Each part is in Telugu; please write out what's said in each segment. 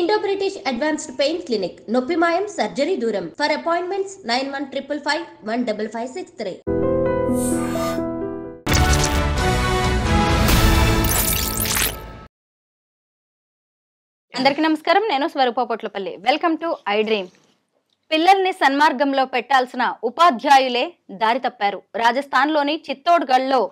Indo-British Advanced Pain Clinic, Noppimayam Surgery Duram. For appointments 9155 15563. అందరికీ నమస్కారం. నేను Swaroopa Potlapalli. Welcome to iDream. పిల్లల్ని సన్మార్గంలో పెట్టాల్సిన ఉపాధ్యాయులే దారి తప్పారు. రాజస్థాన్లోని చిత్తోడ్గఢ్లో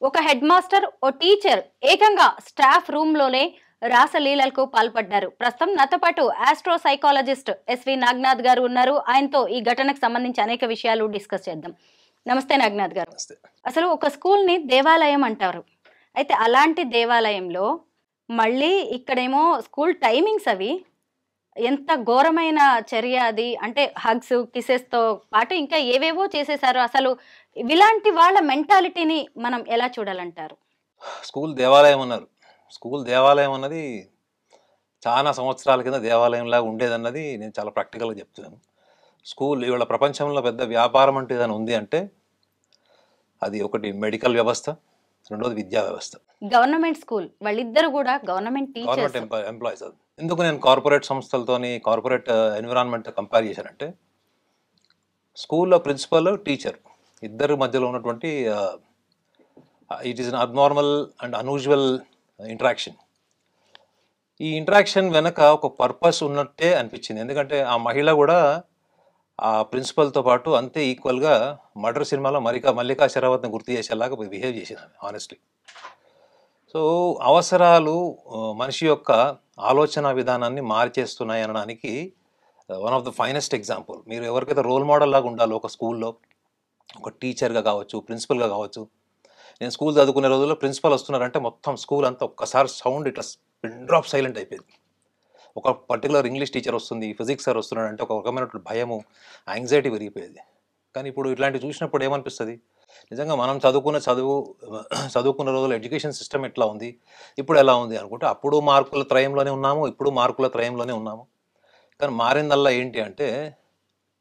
ఒక హెడ్ మాస్టర్, ఓ టీచర్ ఏకంగా స్టాఫ్ రూమ్లోనే రాసలీలలకు పాల్పడ్డారు. ప్రస్తుతం నాతో పాటు ఆస్ట్రో సైకాలజిస్ట్ ఎస్వి నాగనాథ్ గారు ఉన్నారు. ఆయనతో ఈ ఘటనకు సంబంధించి అనేక విషయాలు డిస్కస్ చేద్దాం. నమస్తే నాగనాథ్ గారు. అసలు ఒక స్కూల్ని దేవాలయం అంటారు. అయితే అలాంటి దేవాలయంలో మళ్ళీ ఇక్కడేమో స్కూల్ టైమింగ్స్ అవి ఎంత ఘోరమైన చర్య అది. అంటే హగ్స్, కిసెస్తో పాటు ఇంకా ఏవేవో చేసేసారు. అసలు ఇలాంటి వాళ్ళ మెంటాలిటీని మనం ఎలా చూడాలంటారు? స్కూల్ దేవాలయం అన్నారు. స్కూల్ దేవాలయం అన్నది చాలా సంవత్సరాల కింద దేవాలయంలాగా ఉండేదన్నది నేను చాలా ప్రాక్టికల్గా చెప్తున్నాను. స్కూల్ ఇవాళ ప్రపంచంలో పెద్ద వ్యాపారం అంటే ఏదైనా ఉంది అంటే అది ఒకటి మెడికల్ వ్యవస్థ, రెండోది విద్యా వ్యవస్థ. గవర్నమెంట్ స్కూల్ వాళ్ళిద్దరు కూడా గవర్నమెంట్ ఎంప్లాయీస్. ఎందుకు నేను కార్పొరేట్ సంస్థలతోని కార్పొరేట్ ఎన్విరాన్మెంట్ కంపేర్ చేశానంటే, స్కూల్లో ప్రిన్సిపల్, టీచర్ ఇద్దరి మధ్యలో ఉన్నటువంటి it is an abnormal and unusual interaction. ఈ ఇంటరాక్షన్ వెనక ఒక పర్పస్ ఉన్నట్టే అనిపించింది. ఎందుకంటే ఆ మహిళ కూడా ఆ ప్రిన్సిపల్తో పాటు అంతే ఈక్వల్గా మర్డర్ సినిమాలో మల్లికా శరావత్ని గుర్తు చేసేలాగా బిహేవ్ చేసింది ఆనెస్ట్లీ. సో అవసరాలు మనిషి యొక్క ఆలోచన విధానాన్ని మార్చేస్తున్నాయి అనడానికి one of the finest example. మీరు ఎవరికైతే రోల్ మోడల్ లాగా ఉండాలో ఒక స్కూల్లో, ఒక టీచర్గా కావచ్చు, ప్రిన్సిపల్గా కావచ్చు. నేను స్కూల్ చదువుకునే రోజుల్లో ప్రిన్సిపల్ వస్తున్నారంటే మొత్తం స్కూల్ అంతా ఒక్కసారి సౌండ్ ఇట్లా పిన్ డ్రాప్ సైలెంట్ అయిపోయింది. ఒక పర్టికులర్ ఇంగ్లీష్ టీచర్ వస్తుంది, ఫిజిక్స్ సార్ వస్తున్నాడు అంటే ఒక రకమైన భయము, యాంగ్జైటీ పెరిగిపోయేది. కానీ ఇప్పుడు ఇట్లాంటివి చూసినప్పుడు ఏమనిపిస్తుంది, నిజంగా మనం చదువుకున్న రోజుల్లో ఎడ్యుకేషన్ సిస్టమ్ ఎట్లా ఉంది, ఇప్పుడు ఎలా ఉంది అనుకుంటే అప్పుడు మార్కుల త్రయంలోనే ఉన్నాము, ఇప్పుడు మార్కుల త్రయంలోనే ఉన్నాము. కానీ మారిందల్లా ఏంటి అంటే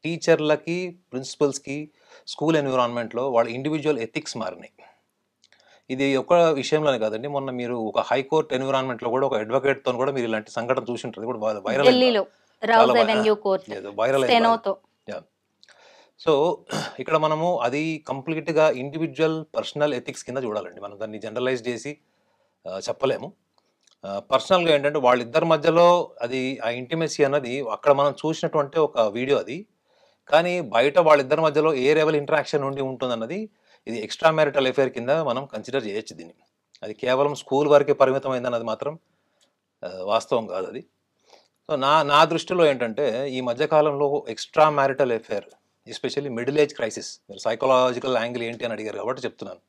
టీచర్లకి, ప్రిన్సిపల్స్కి స్కూల్ ఎన్విరాన్మెంట్లో వాళ్ళ ఇండివిజువల్ ఎథిక్స్ మారినాయి. ఇది ఒక విషయంలోనే కాదండి, మొన్న మీరు ఒక హైకోర్టు ఎన్విరాన్మెంట్లో కూడా ఒక అడ్వకేట్తో కూడా మీరు ఇలాంటి సంఘటన చూసి ఉంటుంది, కూడా వైరల్ అయింది. సో ఇక్కడ మనము అది కంప్లీట్గా ఇండివిజువల్ పర్సనల్ ఎథిక్స్ కింద చూడాలండి. మనం దాన్ని జనరలైజ్ చేసి చెప్పలేము. పర్సనల్గా ఏంటంటే వాళ్ళిద్దరి మధ్యలో అది ఆ ఇంటిమెసీ అన్నది అక్కడ మనం చూసినటువంటి ఒక వీడియో అది. కానీ బయట వాళ్ళిద్దరి మధ్యలో ఏ లెవెల్ ఇంటరాక్షన్ ఉండి ఉంటుందన్నది ఇది ఎక్స్ట్రా మ్యారిటల్ అఫేర్ కింద మనం కన్సిడర్ చేయొచ్చు దీన్ని. అది కేవలం స్కూల్ వరకే పరిమితమైందన్నది మాత్రం వాస్తవం కాదు అది. సో నా దృష్టిలో ఏంటంటే ఈ మధ్యకాలంలో extra marital affair, especially middle age crisis, మీరు సైకలాజికల్ యాంగిల్ ఏంటి అని అడిగారు కాబట్టి చెప్తున్నాను.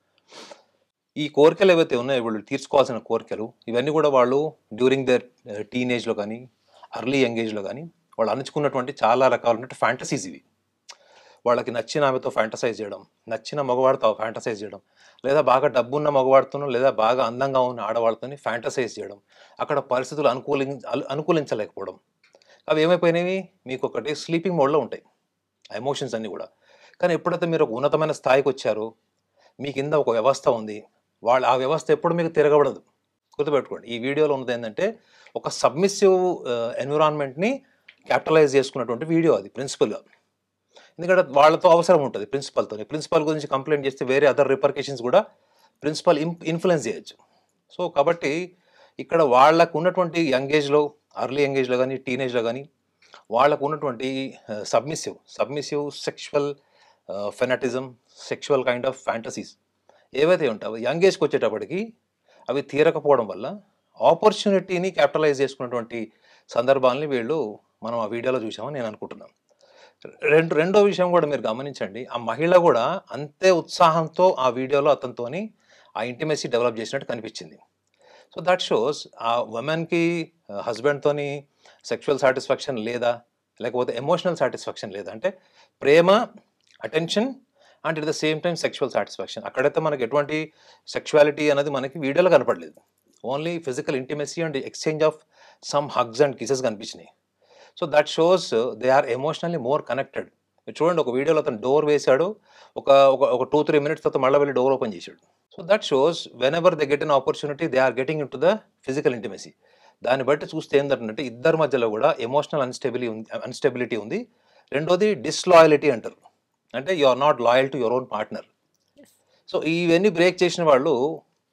ఈ కోరికలు ఏవైతే ఉన్నాయో వీళ్ళు తీర్చుకోవాల్సిన కోరికలు, ఇవన్నీ కూడా వాళ్ళు డ్యూరింగ్ దర్ టీనేజ్లో కానీ అర్లీ యంగేజ్లో కానీ వాళ్ళు అణుచుకున్నటువంటి చాలా రకాలైన ఫ్యాంటసీస్ ఇవి. వాళ్ళకి నచ్చిన ఆమెతో ఫ్యాంటసైజ్ చేయడం, నచ్చిన మగవాడితో ఫ్యాంటసైజ్ చేయడం, లేదా బాగా డబ్బున్న మగవాడితోనో లేదా బాగా అందంగా ఉన్న ఆడవాళ్ళతో ఫ్యాంటసైజ్ చేయడం, అక్కడ పరిస్థితులు అనుకూలించలేకపోవడం. అవి ఏమైపోయినవి, మీకు ఒకటి స్లీపింగ్ మోడ్లో ఉంటాయి ఆ ఎమోషన్స్ అన్నీ కూడా. కానీ ఎప్పుడైతే మీరు ఒక ఉన్నతమైన స్థాయికి వచ్చారో, మీ కింద ఒక వ్యవస్థ ఉంది, ఆ వ్యవస్థ ఎప్పుడు మీకు తిరగబడదు. గుర్తుపెట్టుకోండి. ఈ వీడియోలో ఉన్నది ఏంటంటే ఒక సబ్మిసివ్ ఎన్విరాన్మెంట్ని క్యాపిటలైజ్ చేసుకున్నటువంటి వీడియో అది ప్రిన్సిపల్గా. ఎందుకంటే వాళ్ళతో అవసరం ఉంటుంది ప్రిన్సిపల్తో. ప్రిన్సిపల్ గురించి కంప్లైంట్ చేస్తే వేరే అదర్ రిపర్కేషన్స్ కూడా ప్రిన్సిపల్ ఇన్ఫ్లుయెన్స్ చేయొచ్చు. సో కాబట్టి ఇక్కడ వాళ్ళకు ఉన్నటువంటి యంగేజ్లో, అర్లీ యంగేజ్లో కానీ టీనేజ్లో కానీ వాళ్ళకు ఉన్నటువంటి submissive sexual fanaticism, sexual kind of fantasies ఏవైతే ఉంటావో యంగేజ్కి వచ్చేటప్పటికి అవి తీరకపోవడం వల్ల ఆపర్చునిటీని క్యాపిటలైజ్ చేసుకున్నటువంటి సందర్భాలని మనం ఆ వీడియోలో చూసామని నేను అనుకుంటున్నాను. రెండో విషయం కూడా మీరు గమనించండి, ఆ మహిళ కూడా అంతే ఉత్సాహంతో ఆ వీడియోలో అతనితోని ఆ ఇంటిమెసీ డెవలప్ చేసినట్టు కనిపించింది. సో దట్ షోస్ ఆ ఉమెన్కి హస్బెండ్తోని సెక్షువల్ సాటిస్ఫాక్షన్ లేదా, లేకపోతే ఎమోషనల్ సాటిస్ఫాక్షన్ లేదా, అంటే ప్రేమ, attention and at the same time sexual satisfaction. అక్కడైతే మనకి ఎటువంటి సెక్షువాలిటీ అనేది మనకి వీడియోలో కనపడలేదు. Only physical intimacy and exchange of some hugs and kisses కనిపించినాయి. So that shows they are emotionally more connected. మీరు చూడండి, ఒక వీడియోలో అతను డోర్ వేశాడు, ఒక 2-3 minutes తర్వాత మళ్ళీ వెళ్ళి డోర్ ఓపెన్ చేశాడు. So that shows whenever they get an opportunity they are getting in to the physical intimacy. దాన్ని బట్టి చూస్తే ఏంటంటే ఇద్దరి మధ్యలో కూడా ఎమోషనల్ అన్స్టెబిలిటీ ఉంది. రెండోది డిస్‌లాయల్టీ అంటారు. అంటే you are not loyal to your own partner. So ఇవన్నీ బ్రేక్ చేసిన వాళ్ళు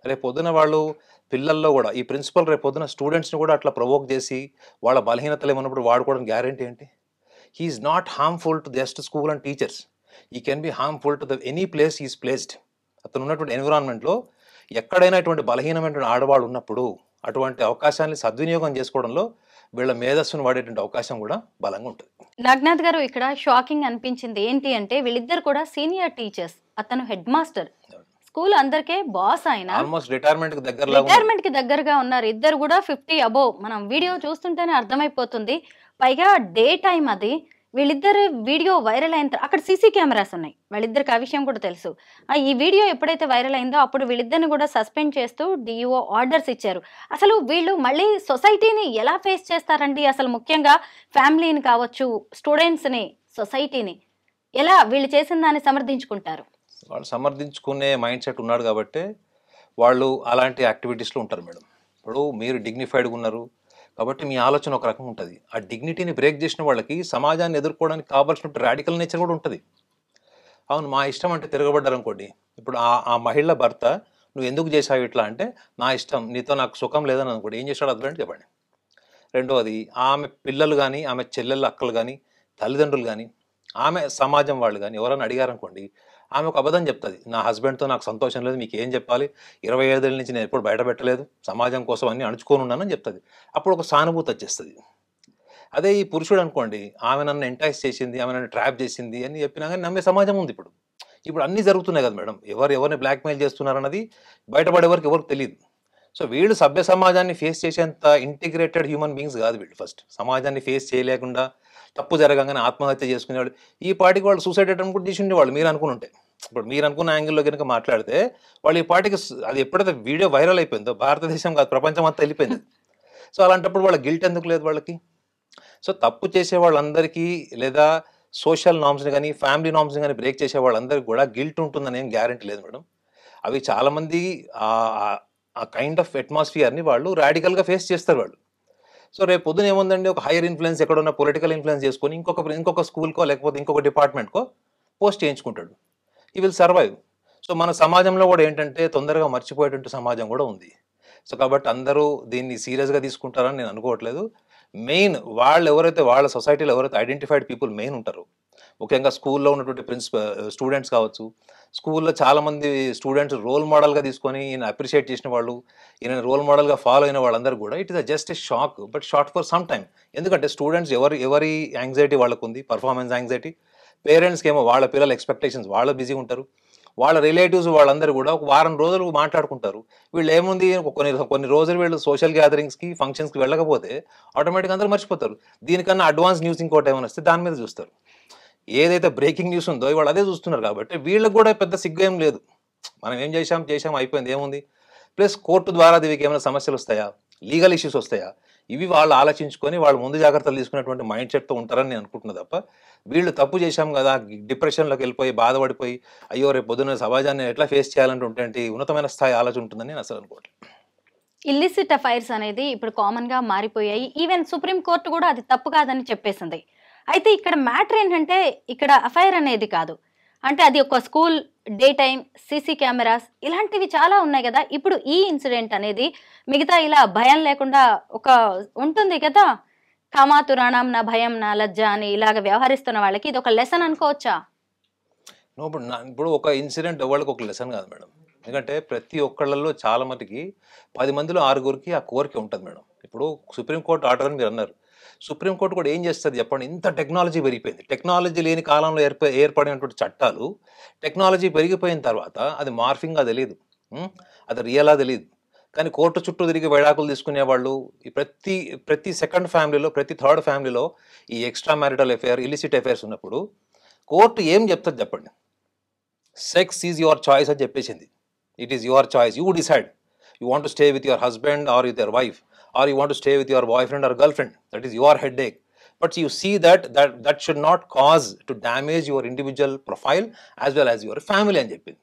రేపొద్దున వాళ్ళు పిల్లల్లో కూడా ఈ ప్రిన్సిపల్ రేపొద్దున స్టూడెంట్స్‌ని కూడా అట్లా ప్రొవోక్ చేసి వాళ్ళ బలహీనతలు ఏమన్నప్పుడు వాడుకోవడం గ్యారంటీ ఏంటి? He is not harmful to just school and teachers. He can be harmful to any place he is placed. అతను ఉన్నటువంటి ఎన్విరాన్మెంట్లో ఎక్కడైనా ఇటువంటి బలహీనమైనటువంటి ఆడవాళ్ళు ఉన్నప్పుడు అటువంటి అవకాశాన్ని సద్వినియోగం చేసుకోవడంలో వీళ్ళ మేధస్సును వాడేటువంటి అవకాశం కూడా బలంగా ఉంటుంది. నాగనాథ్ గారు, ఇక్కడ షాకింగ్ అనిపించింది ఏంటి అంటే వీళ్ళిద్దరు కూడా సీనియర్ టీచర్స్. అతను హెడ్ మాస్టర్, స్కూల్ అందరికే బాస్. ఆయన ఆల్మోస్ట్ రిటైర్మెంట్ కి దగ్గరగా ఉన్నారు. ఇద్దరు కూడా 50 అబోవ్. మనం వీడియో చూస్తుంటేనే అర్థమైపోతుంది. పైగా డే టైం అది. వీళ్ళిద్దరు వీడియో వైరల్ అయిన అక్కడ సీసీ కెమెరాస్ ఉన్నాయి. వాళ్ళిద్దరికి ఆ విషయం కూడా తెలుసు. ఈ వీడియో ఎప్పుడైతే వైరల్ అయిందో అప్పుడు వీళ్ళిద్దరిని కూడా సస్పెండ్ చేస్తూ డిఓ ఆర్డర్స్ ఇచ్చారు. అసలు వీళ్ళు మళ్ళీ సొసైటీని ఎలా ఫేస్ చేస్తారండి? అసలు ముఖ్యంగా ఫ్యామిలీని కావచ్చు, స్టూడెంట్స్ని, సొసైటీని ఎలా వీళ్ళు చేసిన దాన్ని సమర్థించుకుంటారు? వాళ్ళు సమర్థించుకునే మైండ్ సెట్ ఉన్నాడు కాబట్టి వాళ్ళు అలాంటి యాక్టివిటీస్లో ఉంటారు మేడం. ఇప్పుడు మీరు డిగ్నిఫైడ్గా ఉన్నారు కాబట్టి మీ ఆలోచన ఒక రకంగా ఉంటుంది. ఆ డిగ్నిటీని బ్రేక్ చేసిన వాళ్ళకి సమాజాన్ని ఎదుర్కోవడానికి కావాల్సిన రాడికల్ నేచర్ కూడా ఉంటుంది. అవును, మా ఇష్టం అంటే తిరగబడ్డారు అనుకోండి. ఇప్పుడు ఆ మహిళ భర్త నువ్వు ఎందుకు చేసావు ఇట్లా అంటే, నా ఇష్టం, నీతో నాకు సుఖం లేదని అనుకోండి. ఏం చేశాడు హస్బెండ్ చెప్పండి. రెండవది, ఆమె పిల్లలు కానీ, ఆమె చెల్లెళ్ళు అక్కలు కానీ, తల్లిదండ్రులు కానీ, ఆమె సమాజం వాళ్ళు కానీ ఎవరైనా అడిగారనుకోండి, ఆమె ఒక అబద్ధం చెప్తుంది. నా హస్బెండ్తో నాకు సంతోషం లేదు, మీకు ఏం చెప్పాలి, 25 ఏళ్ళ నుంచి నేను ఎప్పుడు బయట పెట్టలేదు, సమాజం కోసం అన్నీ అణుచుకొని ఉన్నానని చెప్తుంది. అప్పుడు ఒక సానుభూతి వచ్చేస్తుంది. అదే ఈ పురుషుడు అనుకోండి, ఆమె నన్ను ఎంటైజ్ చేసింది, ఆమె నన్ను ట్రాప్ చేసింది అని చెప్పినా కానీ నమ్మే సమాజం ఉంది. ఇప్పుడు అన్నీ జరుగుతున్నాయి కదా మేడం. ఎవరిని బ్లాక్మెయిల్ చేస్తున్నారన్నది బయటపడేవరకు ఎవరికి తెలియదు. సో వీళ్ళు సభ్య సమాజాన్ని ఫేస్ చేసేంత ఇంటిగ్రేటెడ్ హ్యూమన్ బీయింగ్స్ కాదు వీళ్ళు. ఫస్ట్ సమాజాన్ని ఫేస్ చేయలేకుండా తప్పు జరగగానే ఆత్మహత్య చేసుకునేవాళ్ళు. ఈ పాటికి వాళ్ళు సూసైడ్ అటెంప్ట్ కూడా చేసి ఉండేవాళ్ళు మీరు అనుకుని ఉంటే. ఇప్పుడు మీరు అనుకున్న యాంగిల్లో కనుక మాట్లాడితే వాళ్ళు ఈ పాటికి అది ఎప్పుడైతే వీడియో వైరల్ అయిపోయిందో భారతదేశం కాదు ప్రపంచం అంతా వెళ్ళిపోయింది. సో అలాంటప్పుడు వాళ్ళ గిల్ట్ ఎందుకు లేదు వాళ్ళకి? సో తప్పు చేసే వాళ్ళందరికీ లేదా సోషల్ నామ్స్ని కానీ ఫ్యామిలీ నామ్స్ని కానీ బ్రేక్ చేసే వాళ్ళందరికీ కూడా గిల్ట్ ఉంటుందని ఏం గ్యారంటీ లేదు మేడం. అవి చాలామంది ఆ కైండ్ ఆఫ్ అట్మాస్ఫియర్ని వాళ్ళు రాడికల్గా ఫేస్ చేస్తారు వాళ్ళు. సో రేపు పొద్దున ఏముందండి, ఒక హైయర్ ఇన్ఫ్లుయెన్స్ ఎక్కడున్న పొలిటికల్ ఇన్ఫ్లుయెన్స్ చేసుకొని ఇంకొక స్కూల్కో లేకపోతే ఇంకొక డిపార్ట్మెంట్కో పోస్ట్ చేయించుకుంటాడు. ఈ విల్ సర్వైవ్. సో మన సమాజంలో కూడా ఏంటంటే తొందరగా మర్చిపోయేటువంటి సమాజం కూడా ఉంది. సో కాబట్టి అందరూ దీన్ని సీరియస్గా తీసుకుంటారని నేను అనుకోవట్లేదు. మెయిన్ వాళ్ళు ఎవరైతే వాళ్ళ సొసైటీలో ఎవరైతే ఐడెంటిఫైడ్ పీపుల్ మెయిన్ ఉంటారో, ముఖ్యంగా స్కూల్లో ఉన్నటువంటి స్టూడెంట్స్ కావచ్చు, స్కూల్లో చాలామంది స్టూడెంట్స్ రోల్ మోడల్గా తీసుకొని ఈయన అప్రిషియేట్ చేసిన వాళ్ళు, ఈయన రోల్ మోడల్గా ఫాలో అయిన వాళ్ళందరూ కూడా it is just a shock, but short for some time. ఎందుకంటే స్టూడెంట్స్ ఎవరి యాంగ్జైటీ వాళ్ళకు ఉంది, పర్ఫార్మెన్స్ యాంగ్జైటీ. పేరెంట్స్కి ఏమో వాళ్ళ పిల్లల ఎక్స్పెక్టేషన్స్ వాళ్ళు బిజీ ఉంటారు. వాళ్ళ రిలేటివ్స్ వాళ్ళందరూ కూడా ఒక వారం రోజులు మాట్లాడుకుంటారు. వీళ్ళు ఏముంది, కొన్ని రోజులు వీళ్ళు సోషల్ గ్యాదరింగ్స్కి ఫంక్షన్స్కి వెళ్ళకపోతే ఆటోమేటిక్గా అందరూ మర్చిపోతారు. దీనికన్నా అడ్వాన్స్ న్యూస్ ఇంకోటి ఏమైనా వస్తే దాని మీద చూస్తారు. ఏదైతే బ్రేకింగ్ న్యూస్ ఉందో వాళ్ళు అదే చూస్తున్నారు. కాబట్టి వీళ్ళకి కూడా పెద్ద సిగ్గు ఏం లేదు. మనం ఏం చేసాం అయిపోయింది, ఏముంది. ప్లస్ కోర్టు ద్వారా దీనికి ఏమైనా సమస్యలు వస్తాయా, లీగల్ ఇష్యూస్ వస్తాయా, ఇవి వాళ్ళు ఆలోచించుకొని వాళ్ళు ముందు జాగ్రత్తలు తీసుకునేటువంటి మైండ్ సెట్తో ఉంటారని నేను అనుకుంటున్నా. తప్ప వీళ్ళు తప్పు చేశాం కదా డిప్రెషన్లోకి వెళ్ళిపోయి బాధపడిపోయి అయ్యో రేపు పొద్దున్న సమాజాన్ని ఎట్లా ఫేస్ చేయాలంటే ఉంటే ఉన్నతమైన స్థాయి ఆలోచన ఉంటుందని నేను అసలు అనుకోవట్లేదు. ఇల్లిసిట్ అఫైర్స్ అనేది ఇప్పుడు కామన్గా మారిపోయాయి. ఈవెన్ సుప్రీం కోర్టు కూడా అది తప్పు కాదని చెప్పేసింది. అయితే ఇక్కడ మ్యాటర్ ఏంటంటే ఇక్కడ అఫైర్ అనేది కాదు, అంటే అది ఒక school, day time, CC cameras ఇలాంటివి చాలా ఉన్నాయి కదా. ఇప్పుడు ఈ ఇన్సిడెంట్ అనేది మిగతా ఇలా భయం లేకుండా ఒక ఉంటుంది కదా, కామాతురాణం నా భయం నా లజ్జ అని ఇలాగ వ్యవహరిస్తున్న వాళ్ళకి ఇది ఒక లెసన్ అనుకోవచ్చా? ఇప్పుడు ఒక ఇన్సిడెంట్ ఎవరికి ఒక లెసన్ కాదు మేడం. ఎందుకంటే ప్రతి ఒక్కళ్ళల్లో చాలా మటుకి 10 మందిలో 6గురికి ఆ కోరిక ఉంటుంది మేడం. ఇప్పుడు సుప్రీంకోర్టు ఆర్డర్ అని మీరు అన్నారు. సుప్రీంకోర్టు కూడా ఏం చేస్తుంది చెప్పండి? ఇంత టెక్నాలజీ పెరిగిపోయింది. టెక్నాలజీ లేని కాలంలో ఏర్పడినటువంటి చట్టాలు టెక్నాలజీ పెరిగిపోయిన తర్వాత అది మార్ఫింగ్గా తెలియదు, అది రియలా తెలియదు. కానీ కోర్టు చుట్టూ తిరిగి విడాకులు తీసుకునే వాళ్ళు ప్రతి సెకండ్ ఫ్యామిలీలో, ప్రతి థర్డ్ ఫ్యామిలీలో ఈ extra marital affair, illicit affairs ఉన్నప్పుడు కోర్టు ఏం చెప్తుంది చెప్పండి? సెక్స్ ఈజ్ యువర్ చాయిస్ అని చెప్పేసింది. It is your choice, you decide. You want to stay with your husband or with your wife, or you want to stay with your boyfriend or girlfriend. That is your headache. But you see that should not cause to damage your individual profile as well as your family అని చెప్పింది.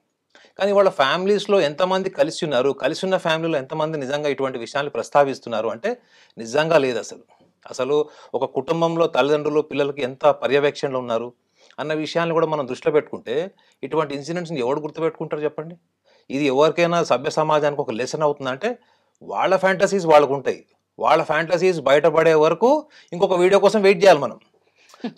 కానీ వాళ్ళ ఫ్యామిలీస్లో ఎంతమంది కలిసి ఉన్నారు, కలిసి ఉన్న ఫ్యామిలీలో ఎంతమంది నిజంగా ఇటువంటి విషయాన్ని ప్రస్తావిస్తున్నారు అంటే నిజంగా లేదు అసలు. అసలు ఒక కుటుంబంలో తల్లిదండ్రులు పిల్లలకి ఎంత పర్యవేక్షణలో ఉన్నారు అన్న విషయాన్ని కూడా మనం దృష్టిలో పెట్టుకుంటే ఇటువంటి ఇన్సిడెంట్స్ని ఎవరు గుర్తుపెట్టుకుంటారు చెప్పండి? ఇది ఎవరికైనా సభ్య సమాజానికి ఒక లెసన్ అవుతుందంటే వాళ్ళ ఫ్యాంటసీస్ వాళ్ళకు ఉంటాయి. వాళ్ళ ఫ్యాంటసీస్ బయటపడే వరకు ఇంకొక వీడియో కోసం వెయిట్ చేయాలి మనం.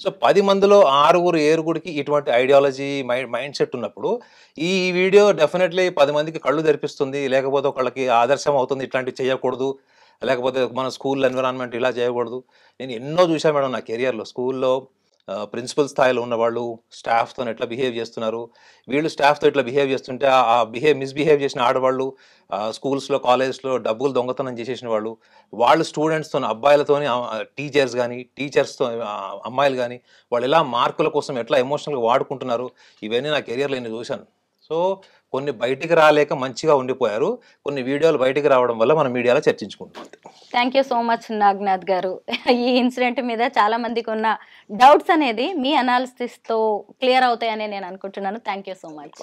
సో 10 మందిలో 6 ఇటువంటి ఐడియాలజీ మైండ్ సెట్ ఉన్నప్పుడు ఈ వీడియో డెఫినెట్లీ 10 మందికి కళ్ళు తెరిపిస్తుంది, లేకపోతే ఒకళ్ళకి ఆదర్శం అవుతుంది, ఇట్లాంటివి చేయకూడదు, లేకపోతే మన స్కూల్ ఎన్విరాన్మెంట్ ఇలా చేయకూడదు. నేను ఎన్నో చూసాను మేడం నా కెరియర్లో. స్కూల్లో ప్రిన్సిపల్ స్థాయిలో ఉన్నవాళ్ళు స్టాఫ్తో ఎట్లా బిహేవ్ చేస్తున్నారు, వీళ్ళు స్టాఫ్తో ఇట్లా బిహేవ్ చేస్తుంటే ఆ మిస్బిహేవ్ చేసిన ఆడవాళ్ళు, స్కూల్స్లో కాలేజ్లో డబ్బులు దొంగతనం చేసేసిన వాళ్ళు, వాళ్ళు స్టూడెంట్స్తో అబ్బాయిలతోని టీచర్స్ కానీ టీచర్స్తో అమ్మాయిలు కానీ వాళ్ళు ఎలా మార్కుల కోసం ఎట్లా ఎమోషనల్గా వాడుకుంటున్నారు, ఇవన్నీ నా కెరియర్లో నేను చూశాను. సో కొన్ని బయటికి రాలేక మంచిగా ఉండిపోయారు, కొన్ని వీడియోలు బయటికి రావడం వల్ల మనం మీడియాలో చర్చించుకుంటాం. Thank you so much Naganath గారు. ఈ ఇన్సిడెంట్ మీద చాలా మందికి ఉన్న డౌట్స్ అనేది మీ అనాలిసిస్తో క్లియర్ అవుతాయని నేను అనుకుంటున్నాను. Thank you so much.